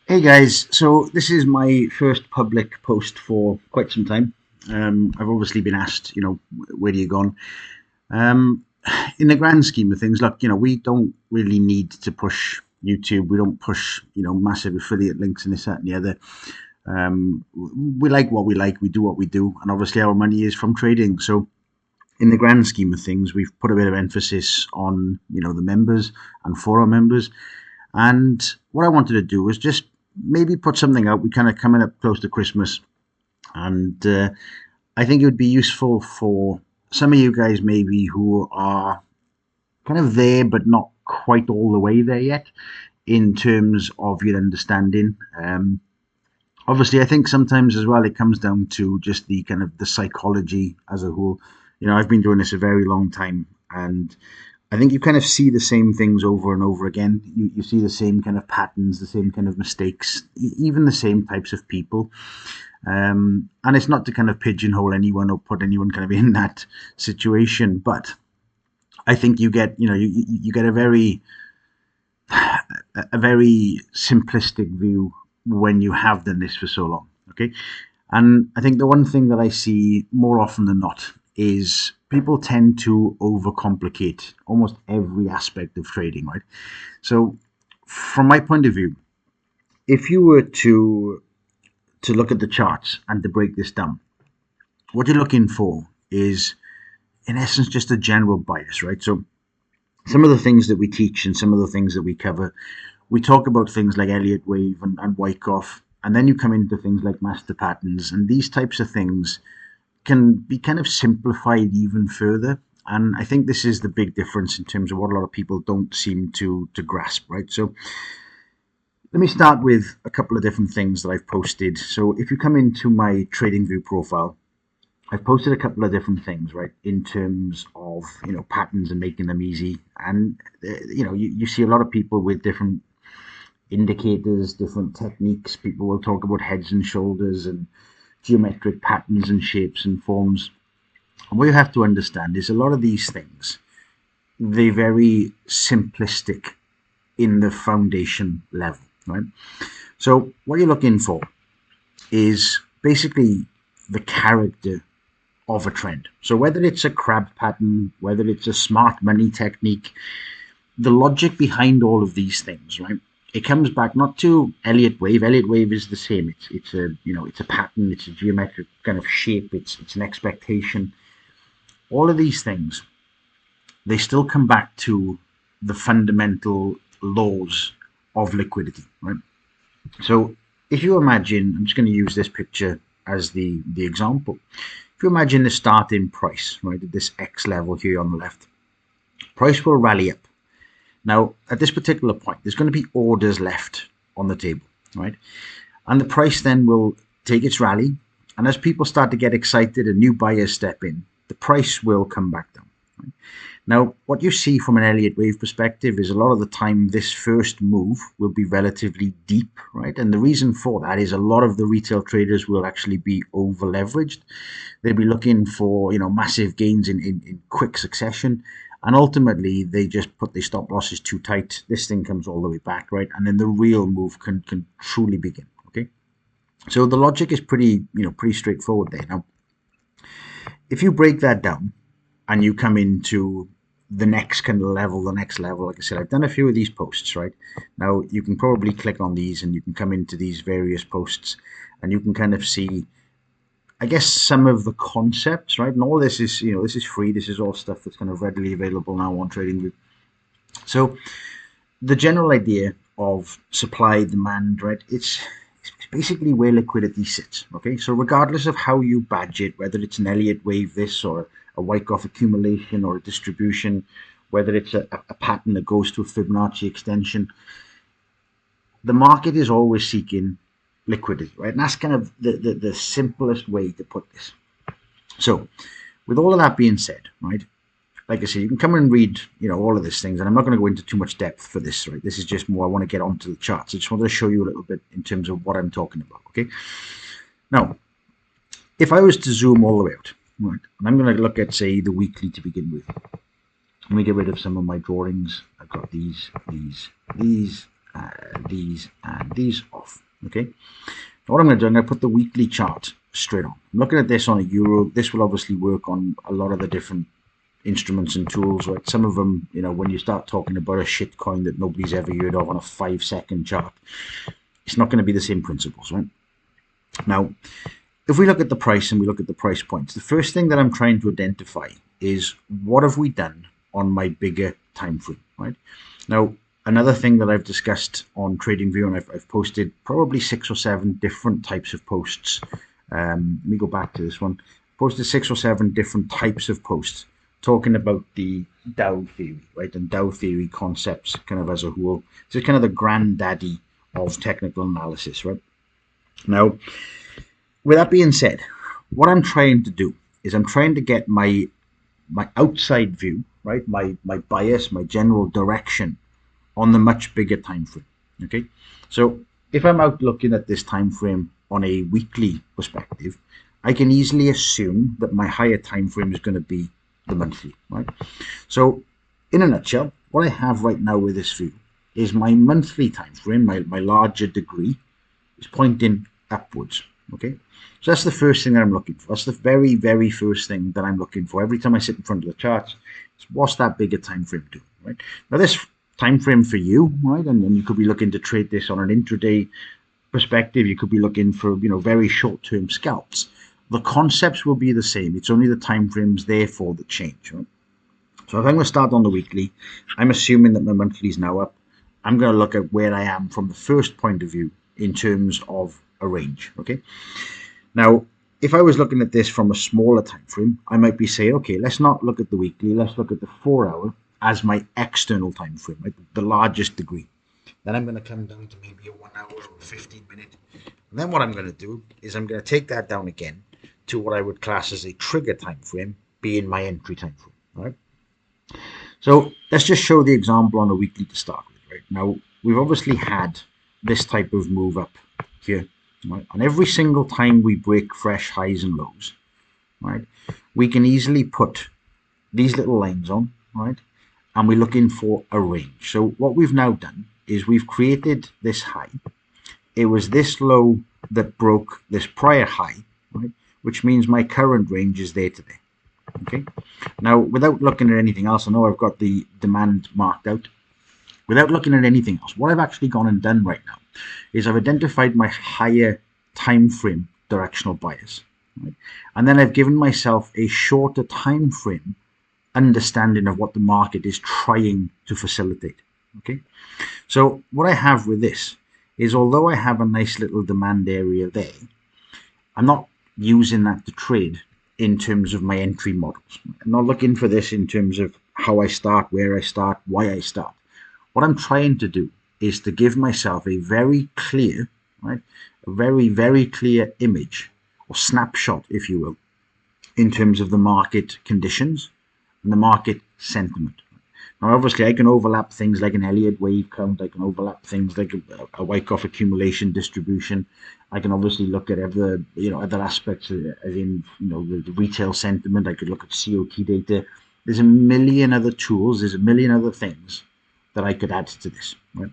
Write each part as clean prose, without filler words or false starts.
Hey guys, so this is my first public post for quite some time. I've obviously been asked, where do you gone? Um, in the grand scheme of things, look, we don't really need to push YouTube. We don't push, massive affiliate links and this, that, and the other. We like what we like. We do what we do, and obviously our money is from trading. So, in the grand scheme of things, we've put a bit of emphasis on, the members and for our members. And what I wanted to do was just maybe put something out. We kind of coming up close to Christmas, and I think it would be useful for some of you guys maybe who are kind of there but not quite all the way there yet in terms of your understanding. Obviously, I think sometimes as well it comes down to just the kind of the psychology as a whole. I've been doing this a very long time, and I think you kind of see the same things over and over again. You see the same kind of patterns, the same kind of mistakes, even the same types of people. And it's not to kind of pigeonhole anyone or put anyone kind of in that situation, but I think you get, you get a very simplistic view when you have done this for so long. Okay, and I think the one thing that I see more often than not is people tend to overcomplicate almost every aspect of trading, right? So, from my point of view, if you were to look at the charts and to break this down, what you're looking for is, in essence, just a general bias, right? So, some of the things that we teach and some of the things that we cover, we talk about things like Elliott wave and Wyckoff, and then you come into things like master patterns, and these types of things can be kind of simplified even further. And I think this is the big difference in terms of what a lot of people don't seem to grasp, right? So let me start with a couple of different things that I've posted. So if you come into my TradingView profile, I've posted a couple of different things, right, in terms of patterns and making them easy. And you see a lot of people with different indicators, different techniques. People will talk about heads and shoulders and geometric patterns and shapes and forms. And what you have to understand is a lot of these things, they're very simplistic in the foundation level, right? So what you're looking for is basically the character of a trend. So whether it's a crab pattern, whether it's a smart money technique, the logic behind all of these things, right? It comes back not to Elliott wave. Elliott wave is the same. It's a it's a pattern. It's a geometric kind of shape. It's an expectation. All of these things, they still come back to the fundamental laws of liquidity, right? So if you imagine, I'm just going to use this picture as the example. If you imagine the starting price, right, at this X level here on the left, price will rally up. Now, at this particular point, there's going to be orders left on the table, right? And the price then will take its rally. And as people start to get excited and new buyers step in, the price will come back down. Right? Now, what you see from an Elliott wave perspective is a lot of the time this first move will be relatively deep, right? And the reason for that is a lot of the retail traders will actually be over leveraged. They'll be looking for massive gains in quick succession. And ultimately, they just put their stop losses too tight. This thing comes all the way back, right? And then the real move can truly begin. Okay, so the logic is pretty straightforward there. Now, if you break that down and you come into the next kind of level, the next level, like I said, I've done a few of these posts, right? Now, you can probably click on these and you can come into these various posts and you can kind of see, I guess, some of the concepts, right? And all this is, this is free. This is all stuff that's kind of readily available now on TradingView. So the general idea of supply demand, right? It's basically where liquidity sits. Okay, so regardless of how you badge it, whether it's an Elliott wave, this or a Wyckoff accumulation or a distribution, whether it's a pattern that goes to a Fibonacci extension, the market is always seeking liquidity, right? And that's kind of the simplest way to put this. So, with all of that being said, right, like I said, you can come and read, all of these things, and I'm not going to go into too much depth for this, right? This is just more, I want to get onto the charts. I just wanted to show you a little bit in terms of what I'm talking about, okay? Now, if I was to zoom all the way out, right, and I'm going to look at, say, the weekly to begin with. Let me get rid of some of my drawings. I've got these, these and these off. Okay. Now what I'm going to do, I'm going to put the weekly chart straight on. I'm looking at this on a euro. This will obviously work on a lot of the different instruments and tools, right? Some of them, when you start talking about a shit coin that nobody's ever heard of on a 5-second chart, it's not going to be the same principles, right? Now, if we look at the price and we look at the price points, the first thing that I'm trying to identify is what have we done on my bigger time frame, right? Now, another thing that I've discussed on TradingView, and I've posted probably 6 or 7 different types of posts. Let me go back to this one. Posted 6 or 7 different types of posts talking about the Dow theory, right? And Dow theory concepts kind of as a whole. So it's kind of the granddaddy of technical analysis, right? Now, with that being said, what I'm trying to do is I'm trying to get my outside view, right? My bias, my general direction on the much bigger time frame. Okay, so if I'm out looking at this time frame on a weekly perspective, I can easily assume that my higher time frame is going to be the monthly, right? So in a nutshell, what I have right now with this view is my monthly time frame, my larger degree, is pointing upwards. Okay, so that's the first thing that I'm looking for. That's the very, very first thing that I'm looking for every time I sit in front of the charts. Is what's that bigger time frame doing, right? Now this time frame for you, right, and you could be looking to trade this on an intraday perspective. You could be looking for very short-term scalps. The concepts will be the same. It's only the time frames therefore that change, right? So if I'm going to start on the weekly, I'm assuming that my monthly is now up. I'm going to look at where I am from the first point of view in terms of a range. Okay. Now, if I was looking at this from a smaller time frame, I might be saying, okay, let's not look at the weekly. Let's look at the 4-hour as my external time frame, right? The largest degree. Then I'm going to come down to maybe a 1 hour or 15-minute. And then what I'm going to do is I'm going to take that down again to what I would class as a trigger time frame, being my entry time frame. Right. So let's just show the example on a weekly to start with. Right now, we've obviously had this type of move up here. Right? And every single time we break fresh highs and lows, right, we can easily put these little lines on, right, and we're looking for a range. So what we've now done is we've created this high. It was this low that broke this prior high, right, which means my current range is there today. Okay. Now, without looking at anything else, I know I've got the demand marked out. Without looking at anything else, what I've actually gone and done right now is I've identified my higher time frame directional bias, right? And then I've given myself a shorter time frame understanding of what the market is trying to facilitate. Okay, so what I have with this is, although I have a nice little demand area there, I'm not using that to trade in terms of my entry models. I'm not looking for this in terms of how I start, where I start, why I start. What I'm trying to do is to give myself a very clear, right, a very, very clear image or snapshot, if you will, in terms of the market conditions and the market sentiment. Now, obviously, I can overlap things like an Elliott wave count. I can overlap things like a Wyckoff accumulation distribution. I can obviously look at other aspects, as in the retail sentiment. I could look at COT data. There's a million other tools. There's a million other things that I could add to this. Right?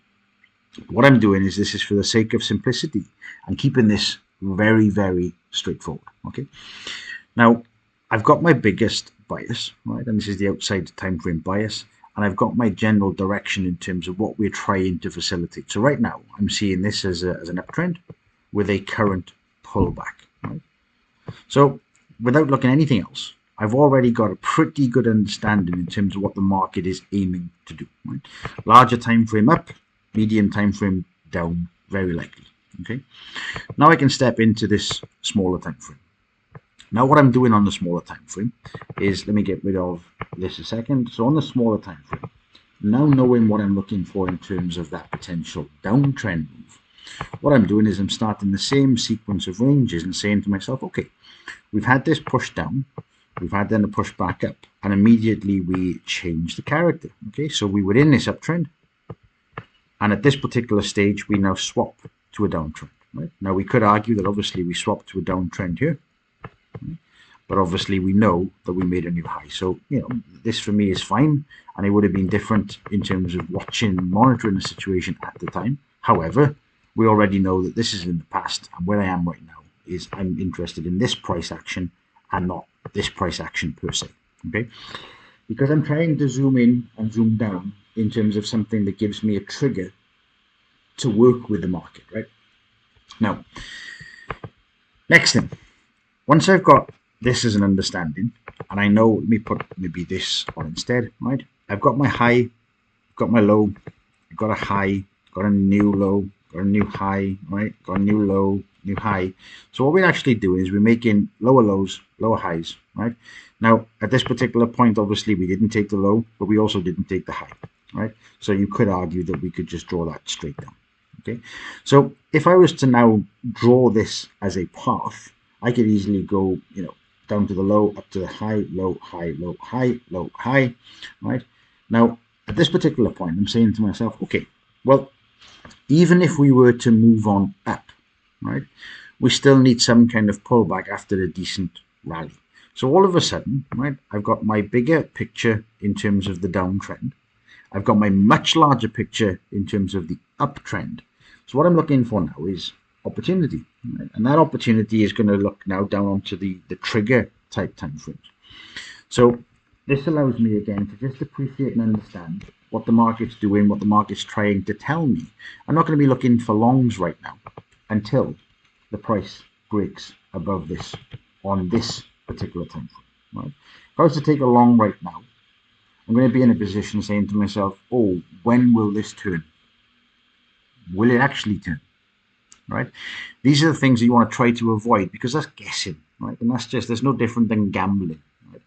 What I'm doing is, this is for the sake of simplicity and keeping this very, very straightforward. Okay. Now, I've got my biggest bias, right, and this is the outside time frame bias. And I've got my general direction in terms of what we're trying to facilitate. So right now, I'm seeing this as an uptrend with a current pullback. Right? So without looking at anything else, I've already got a pretty good understanding in terms of what the market is aiming to do. Right? Larger time frame up, medium time frame down, very likely. Okay. Now I can step into this smaller time frame. Now what I'm doing on the smaller time frame is, let me get rid of this a second. So on the smaller time frame, now knowing what I'm looking for in terms of that potential downtrend move, what I'm doing is I'm starting the same sequence of ranges and saying to myself, okay, we've had this push down, we've had then a push back up, and immediately we change the character. Okay, so we were in this uptrend, and at this particular stage, we now swap to a downtrend. Right? Now we could argue that obviously we swapped to a downtrend here. But obviously we know that we made a new high. So, this for me is fine. and it would have been different in terms of watching and monitoring the situation at the time. However, we already know that this is in the past, and where I am right now is I'm interested in this price action and not this price action per se. Okay, because I'm trying to zoom in and zoom down in terms of something that gives me a trigger to work with the market, right? Now, next thing, once I've got this as an understanding, and I know, let me put maybe this on instead, right? I've got my high, got my low, got a high, got a new low, got a new high, right? Got a new low, new high. So what we're actually doing is we're making lower lows, lower highs, right? Now, at this particular point, obviously, we didn't take the low, but we also didn't take the high, right? So you could argue that we could just draw that straight down, okay? So if I was to now draw this as a path, I could easily go, down to the low, up to the high, low, high, low, high, low, high, right? Now, at this particular point, I'm saying to myself, okay, well, even if we were to move on up, right, we still need some kind of pullback after a decent rally. So all of a sudden, right, I've got my bigger picture in terms of the downtrend. I've got my much larger picture in terms of the uptrend. So what I'm looking for now is opportunity, right? And that opportunity is going to look now down onto the trigger type time frames. So this allows me again to just appreciate and understand what the market's doing, what the market's trying to tell me. I'm not going to be looking for longs right now until the price breaks above this on this particular time frame, right? If I was to take a long right now, I'm going to be in a position saying to myself, oh, when will this turn? Will it actually turn? Right? These are the things that you want to try to avoid because that's guessing, right? And that's just, there's no different than gambling, right?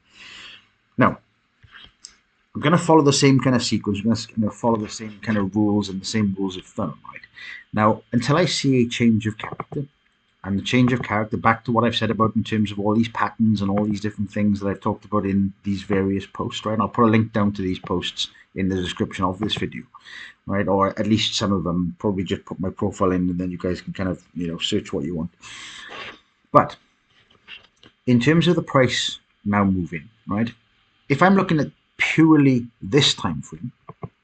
Now, I'm going to follow the same kind of sequence. I'm going to follow the same kind of rules and the same rules of thumb, right? Now, until I see a change of character, and the change of character, back to what I've said about in terms of all these patterns and all these different things that I've talked about in these various posts, right? And I'll put a link down to these posts in the description of this video, right? Or at least some of them. Probably just put my profile in, and then you guys can kind of, search what you want. But in terms of the price now moving, right? If I'm looking at purely this time frame,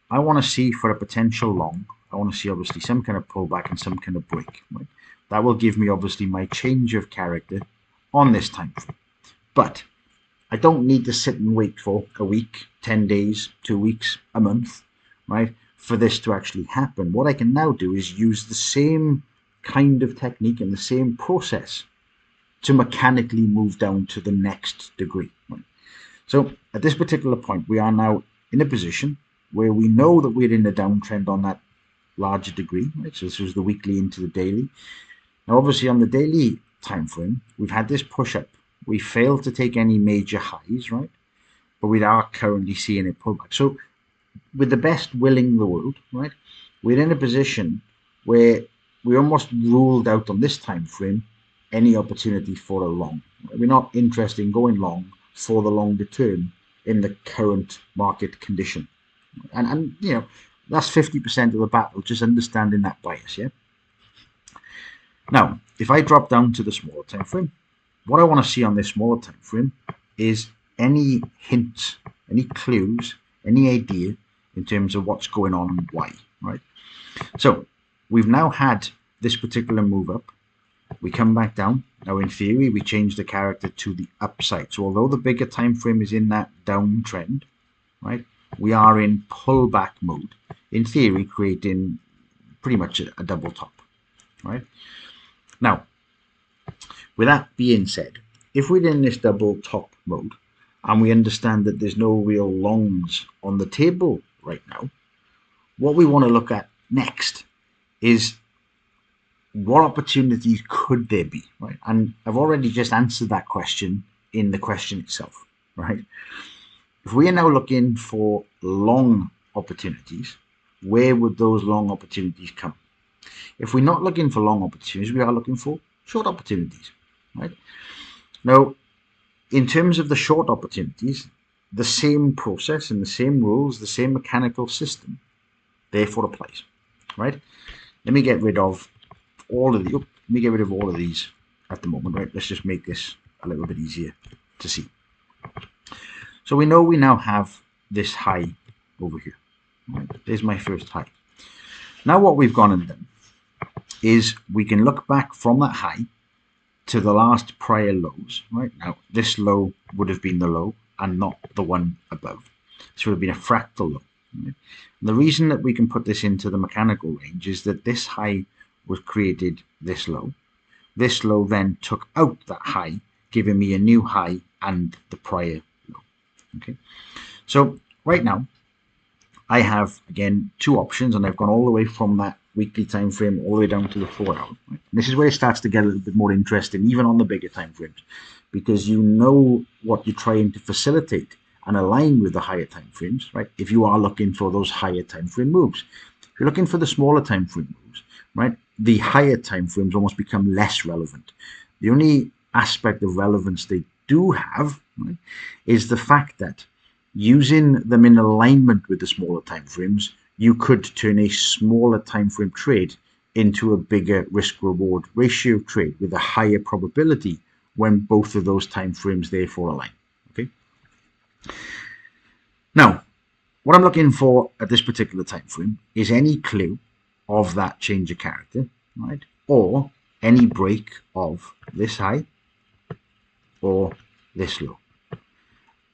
I want to see for a potential long, I want to see obviously some kind of pullback and some kind of break, right? That will give me obviously my change of character on this time frame. But I don't need to sit and wait for a week, 10 days, 2 weeks, a month, right, for this to actually happen. What I can now do is use the same kind of technique and the same process to mechanically move down to the next degree. Right? So at this particular point, we are now in a position where we know that we're in a downtrend on that larger degree, right? So this was the weekly into the daily. Now, obviously, on the daily time frame, we've had this push up. We failed to take any major highs, right? But we are currently seeing a pullback. So, with the best willing in the world, right, we're in a position where we almost ruled out on this time frame any opportunity for a long. We're not interested in going long for the longer term in the current market condition. And that's 50% of the battle, just understanding that bias, yeah? Now, if I drop down to the smaller time frame, what I want to see on this smaller time frame is any hints, any clues, any idea in terms of what's going on and why, right? So we've now had this particular move up. We come back down. Now, in theory, we change the character to the upside. So although the bigger time frame is in that downtrend, right, we are in pullback mode. In theory, creating pretty much a double top, right? Now, with that being said, if we're in this double top mode and we understand that there's no real longs on the table right now, what we want to look at next is what opportunities could there be, right? And I've already just answered that question in the question itself, right? If we are now looking for long opportunities, where would those long opportunities come? If we're not looking for long opportunities, we are looking for short opportunities, right? Now, in terms of the short opportunities, the same process and the same rules, the same mechanical system, therefore applies, right? Let me get rid of all of these at the moment, right? Let's just make this a little bit easier to see. So we know we now have this high over here. Right? There's my first high. Now what we've gone and done is we can look back from that high to the last prior lows. Right now, this low would have been the low and not the one above. This would have been a fractal low. Right? The reason that we can put this into the mechanical range is that this high was created this low. This low then took out that high, giving me a new high and the prior low. Okay, so right now I have again two options, and I've gone all the way from that weekly time frame all the way down to the 4 hour. Right? This is where it starts to get a little bit more interesting, even on the bigger time frames, because you know what you're trying to facilitate and align with the higher time frames, right? If you are looking for those higher time frame moves, if you're looking for the smaller time frame moves, right, the higher time frames almost become less relevant. The only aspect of relevance they do have, right, is the fact that using them in alignment with the smaller time frames, you could turn a smaller time frame trade into a bigger risk reward ratio trade with a higher probability when both of those time frames therefore align. Okay. Now, what I'm looking for at this particular time frame is any clue of that change of character, right? Or any break of this high or this low.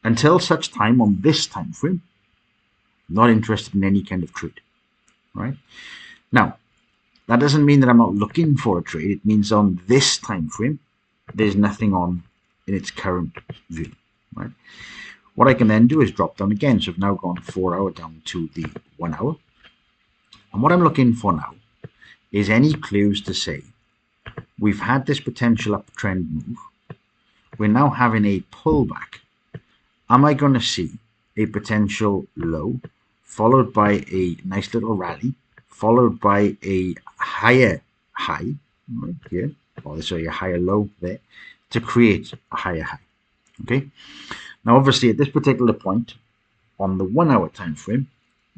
Until such time on this time frame, not interested in any kind of trade, right? Now, that doesn't mean that I'm not looking for a trade. It means on this time frame, there's nothing on in its current view, right? What I can then do is drop down again. So I've now gone 4 hour down to the 1 hour. And what I'm looking for now is any clues to say we've had this potential uptrend move. We're now having a pullback. Am I going to see a potential low followed by a nice little rally, followed by a higher high right here, or sorry, a higher low there, to create a higher high? Okay. Now, obviously, at this particular point on the 1 hour time frame,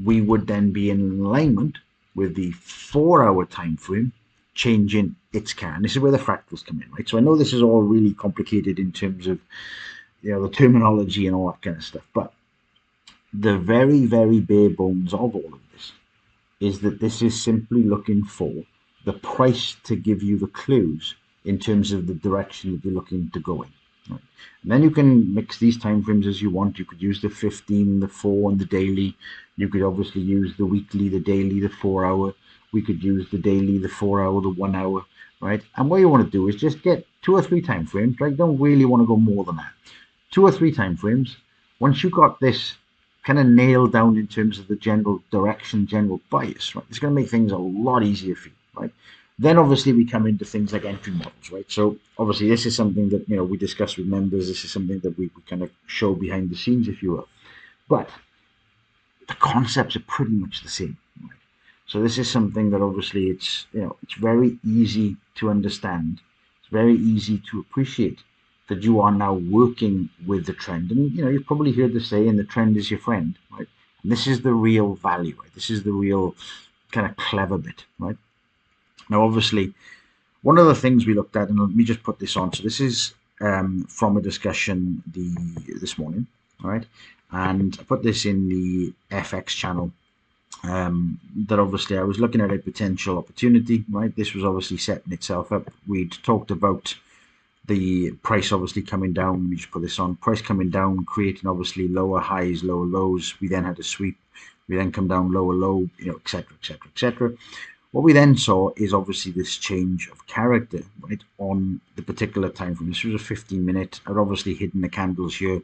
we would then be in alignment with the 4 hour time frame changing its can. And this is where the fractals come in, right? So I know this is all really complicated in terms of the terminology and all that kind of stuff, but the very, very bare bones of all of this is that this is simply looking for the price to give you the clues in terms of the direction that you're looking to go in. Right? And then you can mix these time frames as you want. You could use the 15, the 4, and the daily. You could obviously use the weekly, the daily, the 4 hour. We could use the daily, the 4 hour, the 1 hour, right? And what you want to do is just get 2 or 3 time frames, right? Don't really want to go more than that. 2 or 3 time frames. Once you've got this kind of nailed down in terms of the general direction, general bias, right? It's going to make things a lot easier for you, right? Then obviously we come into things like entry models, right? So obviously this is something that we discuss with members. This is something that we kind of show behind the scenes, if you will. But the concepts are pretty much the same, right? So this is something that obviously it's very easy to understand. It's very easy to appreciate that you are now working with the trend. And you've probably heard the saying, the trend is your friend, right? And this is the real value, right? This is the real kind of clever bit, right? Now, obviously, one of the things we looked at, and let me just put this on. So this is from a discussion this morning, all right? And I put this in the FX channel. That obviously I was looking at a potential opportunity, right? This was obviously setting itself up. We'd talked about the price obviously coming down. Let me just put this on. Price coming down, creating obviously lower highs, lower lows. We then had a sweep. We then come down lower low, etc., etc., etc. What we then saw is obviously this change of character, right, on the particular time frame. This was a 15-minute. I've obviously hidden the candles here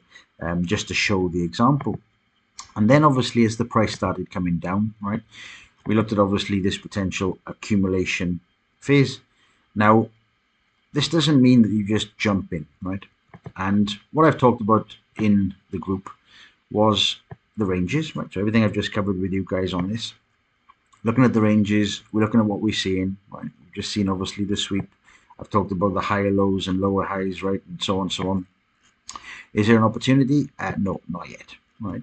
just to show the example. And then obviously as the price started coming down, right, we looked at obviously this potential accumulation phase. Now, this doesn't mean that you just jump in, right? And what I've talked about in the group was the ranges, right? So everything I've just covered with you guys on this. Looking at the ranges, we're looking at what we're seeing, right? We've just seen obviously the sweep. I've talked about the higher lows and lower highs, right? And so on, so on. Is there an opportunity? No, not yet, right?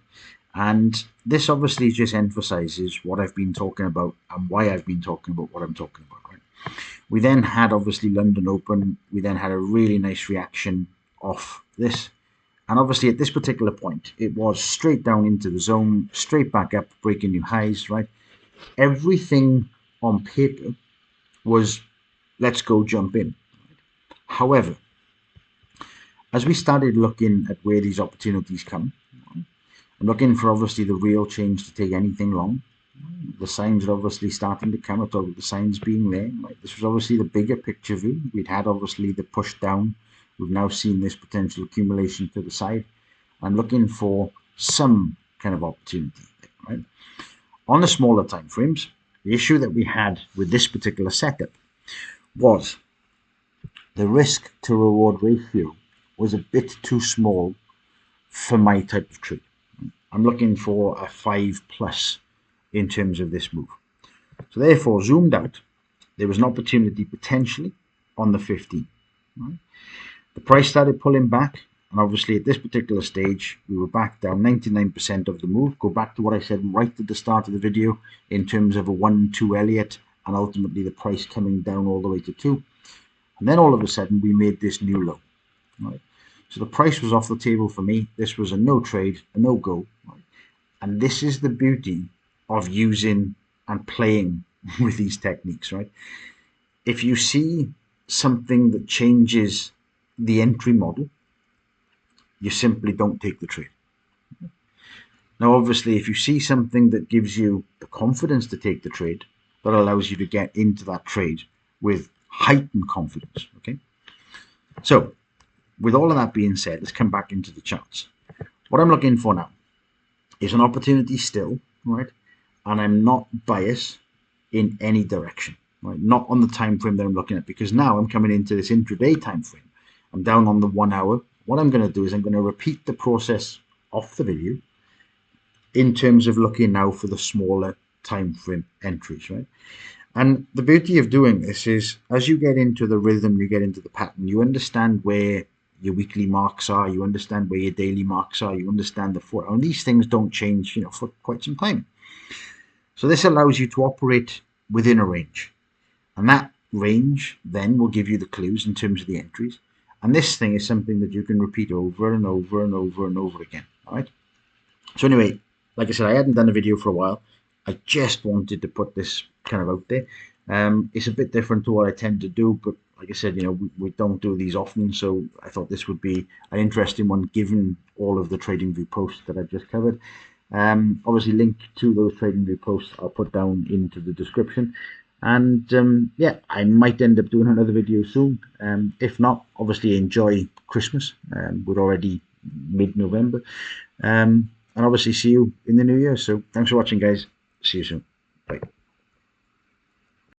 And this obviously just emphasizes what I've been talking about and why I've been talking about what I'm talking about, right? We then had obviously London Open. We then had a really nice reaction off this. And obviously at this particular point, it was straight down into the zone, straight back up, breaking new highs, right? Everything on paper was, let's go jump in. However, as we started looking at where these opportunities come, and looking for obviously the real change to take anything long, the signs are obviously starting to come. I talked about the signs being there. Right? This was obviously the bigger picture view. We'd had obviously the push down. We've now seen this potential accumulation to the side. I'm looking for some kind of opportunity. Right? On the smaller time frames, the issue that we had with this particular setup was the risk to reward ratio was a bit too small for my type of trade. I'm looking for a 5+ in terms of this move. So therefore, zoomed out, there was an opportunity potentially on the 15. Right? The price started pulling back, and obviously at this particular stage, we were back down 99% of the move. Go back to what I said right at the start of the video in terms of a 1-2 Elliott, and ultimately the price coming down all the way to 2. And then all of a sudden, we made this new low. Right? So the price was off the table for me. This was a no trade, a no go. Right? And this is the beauty of using and playing with these techniques, right? If you see something that changes the entry model, you simply don't take the trade. Now, obviously, if you see something that gives you the confidence to take the trade, that allows you to get into that trade with heightened confidence, okay? So, with all of that being said, let's come back into the charts. What I'm looking for now is an opportunity still, right? And I'm not biased in any direction, right? Not on the time frame that I'm looking at, because now I'm coming into this intraday time frame. I'm down on the 1 hour. What I'm going to do is I'm going to repeat the process off the video in terms of looking now for the smaller time frame entries, right? And the beauty of doing this is as you get into the rhythm, you get into the pattern, you understand where your weekly marks are, you understand where your daily marks are, you understand the foot, and these things don't change, for quite some time. So this allows you to operate within a range, and that range then will give you the clues in terms of the entries. And this thing is something that you can repeat over and over and over and over again. All right. So anyway, like I said, I hadn't done a video for a while. I just wanted to put this kind of out there. It's a bit different to what I tend to do, but like I said, we don't do these often, so I thought this would be an interesting one given all of the TradingView posts that I've just covered. Obviously, link to those TradingView posts I'll put down into the description. And yeah, I might end up doing another video soon. If not, obviously enjoy Christmas. We're already mid-November. And obviously see you in the new year. So thanks for watching, guys. See you soon.